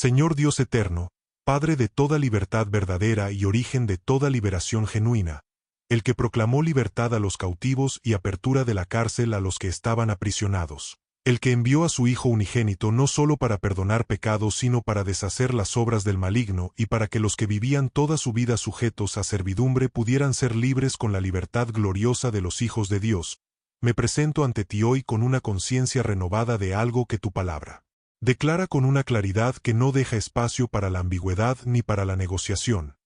Señor Dios eterno, Padre de toda libertad verdadera y origen de toda liberación genuina, el que proclamó libertad a los cautivos y apertura de la cárcel a los que estaban aprisionados, el que envió a su Hijo unigénito no solo para perdonar pecados sino para deshacer las obras del maligno y para que los que vivían toda su vida sujetos a servidumbre pudieran ser libres con la libertad gloriosa de los hijos de Dios, me presento ante ti hoy con una conciencia renovada de algo que tu palabra declara con una claridad que no deja espacio para la ambigüedad ni para la negociación.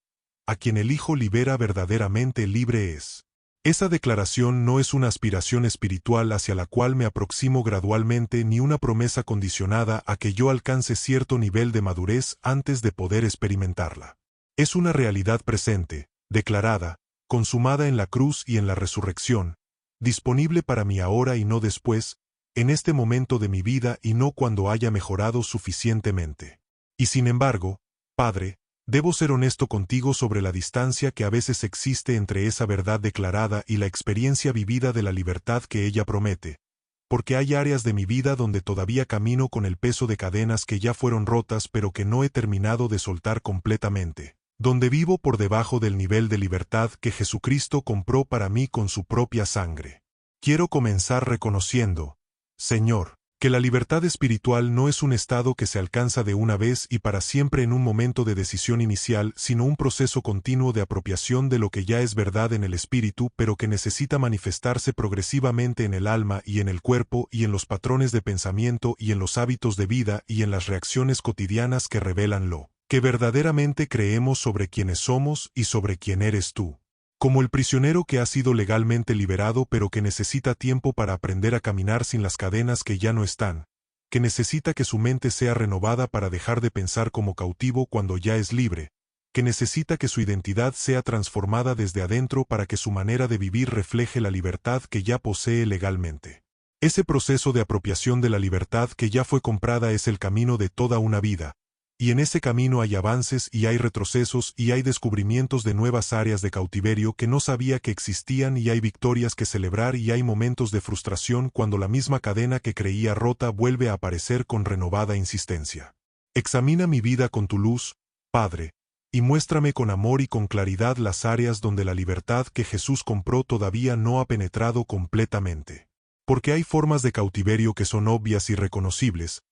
A quien el Hijo libera verdaderamente libre es. Esa declaración no es una aspiración espiritual hacia la cual me aproximo gradualmente ni una promesa condicionada a que yo alcance cierto nivel de madurez antes de poder experimentarla. Es una realidad presente, declarada, consumada en la cruz y en la resurrección, disponible para mí ahora y no después, en este momento de mi vida y no cuando haya mejorado suficientemente. Y sin embargo, Padre, debo ser honesto contigo sobre la distancia que a veces existe entre esa verdad declarada y la experiencia vivida de la libertad que ella promete, porque hay áreas de mi vida donde todavía camino con el peso de cadenas que ya fueron rotas pero que no he terminado de soltar completamente, donde vivo por debajo del nivel de libertad que Jesucristo compró para mí con su propia sangre. Quiero comenzar reconociendo, Señor, que la libertad espiritual no es un estado que se alcanza de una vez y para siempre en un momento de decisión inicial, sino un proceso continuo de apropiación de lo que ya es verdad en el espíritu, pero que necesita manifestarse progresivamente en el alma y en el cuerpo y en los patrones de pensamiento y en los hábitos de vida y en las reacciones cotidianas que revelan lo que verdaderamente creemos sobre quiénes somos y sobre quién eres tú. Como el prisionero que ha sido legalmente liberado pero que necesita tiempo para aprender a caminar sin las cadenas que ya no están, que necesita que su mente sea renovada para dejar de pensar como cautivo cuando ya es libre, que necesita que su identidad sea transformada desde adentro para que su manera de vivir refleje la libertad que ya posee legalmente. Ese proceso de apropiación de la libertad que ya fue comprada es el camino de toda una vida, y en ese camino hay avances y hay retrocesos y hay descubrimientos de nuevas áreas de cautiverio que no sabía que existían y hay victorias que celebrar y hay momentos de frustración cuando la misma cadena que creía rota vuelve a aparecer con renovada insistencia. Examina mi vida con tu luz, Padre, y muéstrame con amor y con claridad las áreas donde la libertad que Jesús compró todavía no ha penetrado completamente. Porque hay formas de cautiverio que son obvias y reconocibles,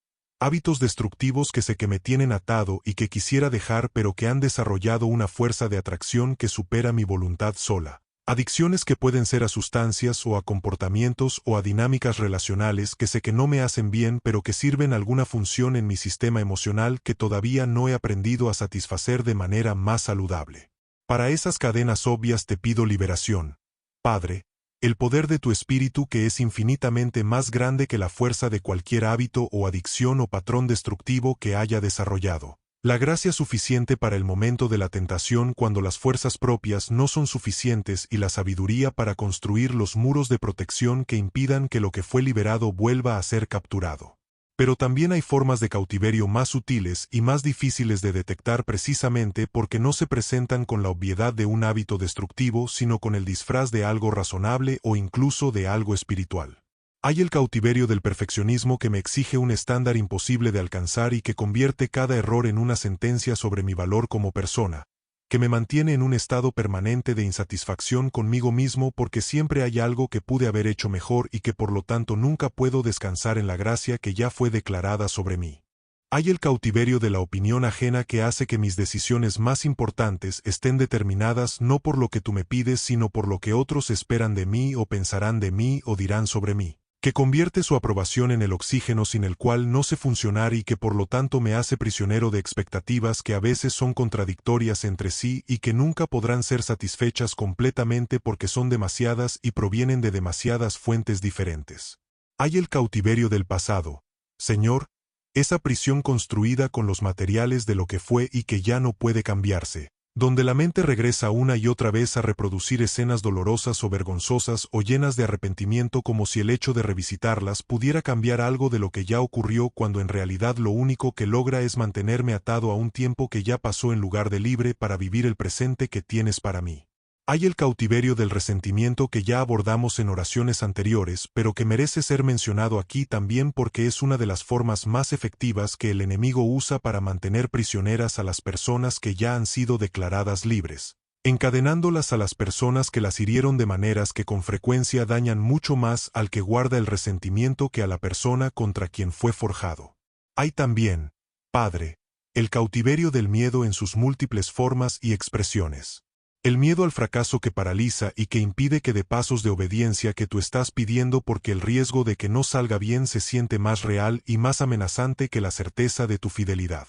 hábitos destructivos que sé que me tienen atado y que quisiera dejar pero que han desarrollado una fuerza de atracción que supera mi voluntad sola. Adicciones que pueden ser a sustancias o a comportamientos o a dinámicas relacionales que sé que no me hacen bien pero que sirven alguna función en mi sistema emocional que todavía no he aprendido a satisfacer de manera más saludable. Para esas cadenas obvias te pido liberación, Padre, el poder de tu espíritu que es infinitamente más grande que la fuerza de cualquier hábito o adicción o patrón destructivo que haya desarrollado. La gracia suficiente para el momento de la tentación cuando las fuerzas propias no son suficientes y la sabiduría para construir los muros de protección que impidan que lo que fue liberado vuelva a ser capturado. Pero también hay formas de cautiverio más sutiles y más difíciles de detectar precisamente porque no se presentan con la obviedad de un hábito destructivo sino con el disfraz de algo razonable o incluso de algo espiritual. Hay el cautiverio del perfeccionismo que me exige un estándar imposible de alcanzar y que convierte cada error en una sentencia sobre mi valor como persona, que me mantiene en un estado permanente de insatisfacción conmigo mismo porque siempre hay algo que pude haber hecho mejor y que por lo tanto nunca puedo descansar en la gracia que ya fue declarada sobre mí. Hay el cautiverio de la opinión ajena que hace que mis decisiones más importantes estén determinadas no por lo que tú me pides sino por lo que otros esperan de mí o pensarán de mí o dirán sobre mí, que convierte su aprobación en el oxígeno sin el cual no sé funcionar y que por lo tanto me hace prisionero de expectativas que a veces son contradictorias entre sí y que nunca podrán ser satisfechas completamente porque son demasiadas y provienen de demasiadas fuentes diferentes. Hay el cautiverio del pasado, Señor, esa prisión construida con los materiales de lo que fue y que ya no puede cambiarse, donde la mente regresa una y otra vez a reproducir escenas dolorosas o vergonzosas o llenas de arrepentimiento como si el hecho de revisitarlas pudiera cambiar algo de lo que ya ocurrió cuando en realidad lo único que logra es mantenerme atado a un tiempo que ya pasó en lugar de libre para vivir el presente que tienes para mí. Hay el cautiverio del resentimiento que ya abordamos en oraciones anteriores, pero que merece ser mencionado aquí también porque es una de las formas más efectivas que el enemigo usa para mantener prisioneras a las personas que ya han sido declaradas libres, encadenándolas a las personas que las hirieron de maneras que con frecuencia dañan mucho más al que guarda el resentimiento que a la persona contra quien fue forjado. Hay también, Padre, el cautiverio del miedo en sus múltiples formas y expresiones. El miedo al fracaso que paraliza y que impide que dé pasos de obediencia que tú estás pidiendo porque el riesgo de que no salga bien se siente más real y más amenazante que la certeza de tu fidelidad.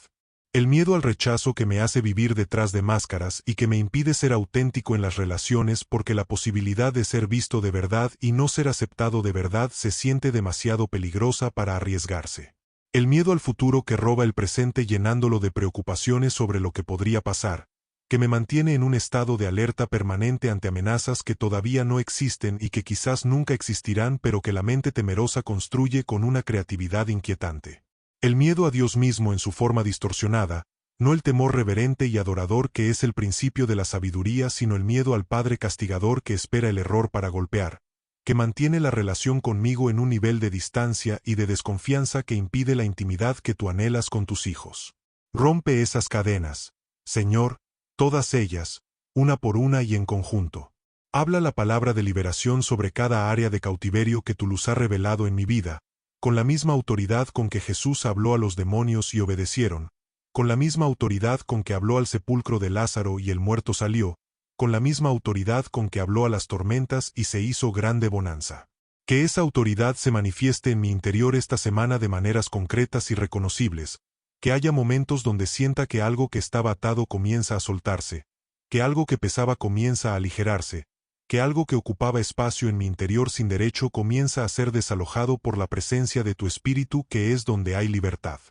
El miedo al rechazo que me hace vivir detrás de máscaras y que me impide ser auténtico en las relaciones porque la posibilidad de ser visto de verdad y no ser aceptado de verdad se siente demasiado peligrosa para arriesgarse. El miedo al futuro que roba el presente llenándolo de preocupaciones sobre lo que podría pasar, que me mantiene en un estado de alerta permanente ante amenazas que todavía no existen y que quizás nunca existirán pero que la mente temerosa construye con una creatividad inquietante. El miedo a Dios mismo en su forma distorsionada, no el temor reverente y adorador que es el principio de la sabiduría sino el miedo al Padre castigador que espera el error para golpear, que mantiene la relación conmigo en un nivel de distancia y de desconfianza que impide la intimidad que tú anhelas con tus hijos. Rompe esas cadenas, Señor, todas ellas, una por una y en conjunto. Habla la palabra de liberación sobre cada área de cautiverio que tu luz ha revelado en mi vida, con la misma autoridad con que Jesús habló a los demonios y obedecieron, con la misma autoridad con que habló al sepulcro de Lázaro y el muerto salió, con la misma autoridad con que habló a las tormentas y se hizo grande bonanza. Que esa autoridad se manifieste en mi interior esta semana de maneras concretas y reconocibles, que haya momentos donde sienta que algo que estaba atado comienza a soltarse, que algo que pesaba comienza a aligerarse, que algo que ocupaba espacio en mi interior sin derecho comienza a ser desalojado por la presencia de tu Espíritu que es donde hay libertad.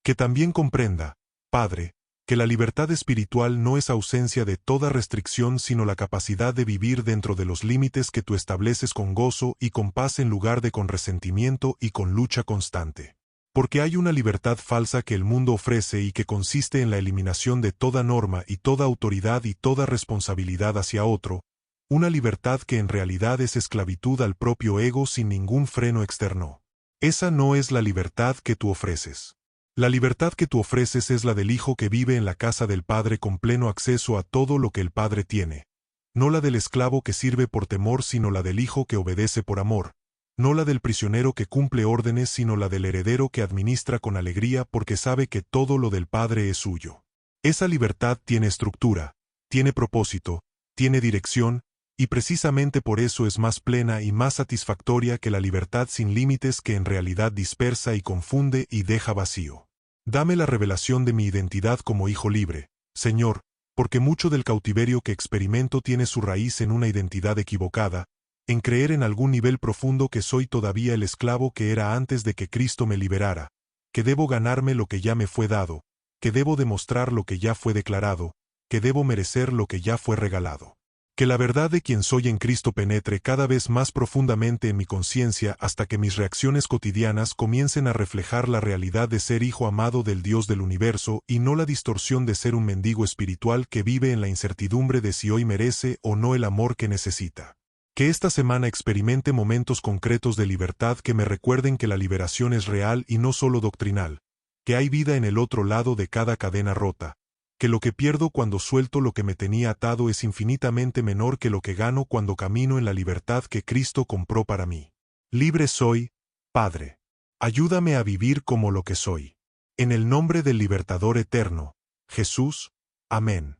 Que también comprenda, Padre, que la libertad espiritual no es ausencia de toda restricción sino la capacidad de vivir dentro de los límites que tú estableces con gozo y con paz en lugar de con resentimiento y con lucha constante. Porque hay una libertad falsa que el mundo ofrece y que consiste en la eliminación de toda norma y toda autoridad y toda responsabilidad hacia otro, una libertad que en realidad es esclavitud al propio ego sin ningún freno externo. Esa no es la libertad que tú ofreces. La libertad que tú ofreces es la del Hijo que vive en la casa del Padre con pleno acceso a todo lo que el Padre tiene. No la del esclavo que sirve por temor sino la del Hijo que obedece por amor. No la del prisionero que cumple órdenes sino la del heredero que administra con alegría porque sabe que todo lo del Padre es suyo. Esa libertad tiene estructura, tiene propósito, tiene dirección, y precisamente por eso es más plena y más satisfactoria que la libertad sin límites que en realidad dispersa y confunde y deja vacío. Dame la revelación de mi identidad como hijo libre, Señor, porque mucho del cautiverio que experimento tiene su raíz en una identidad equivocada, en creer en algún nivel profundo que soy todavía el esclavo que era antes de que Cristo me liberara, que debo ganarme lo que ya me fue dado, que debo demostrar lo que ya fue declarado, que debo merecer lo que ya fue regalado. Que la verdad de quien soy en Cristo penetre cada vez más profundamente en mi conciencia hasta que mis reacciones cotidianas comiencen a reflejar la realidad de ser hijo amado del Dios del universo y no la distorsión de ser un mendigo espiritual que vive en la incertidumbre de si hoy merece o no el amor que necesita. Que esta semana experimente momentos concretos de libertad que me recuerden que la liberación es real y no solo doctrinal, que hay vida en el otro lado de cada cadena rota, que lo que pierdo cuando suelto lo que me tenía atado es infinitamente menor que lo que gano cuando camino en la libertad que Cristo compró para mí. Libre soy, Padre. Ayúdame a vivir como lo que soy. En el nombre del Libertador eterno, Jesús. Amén.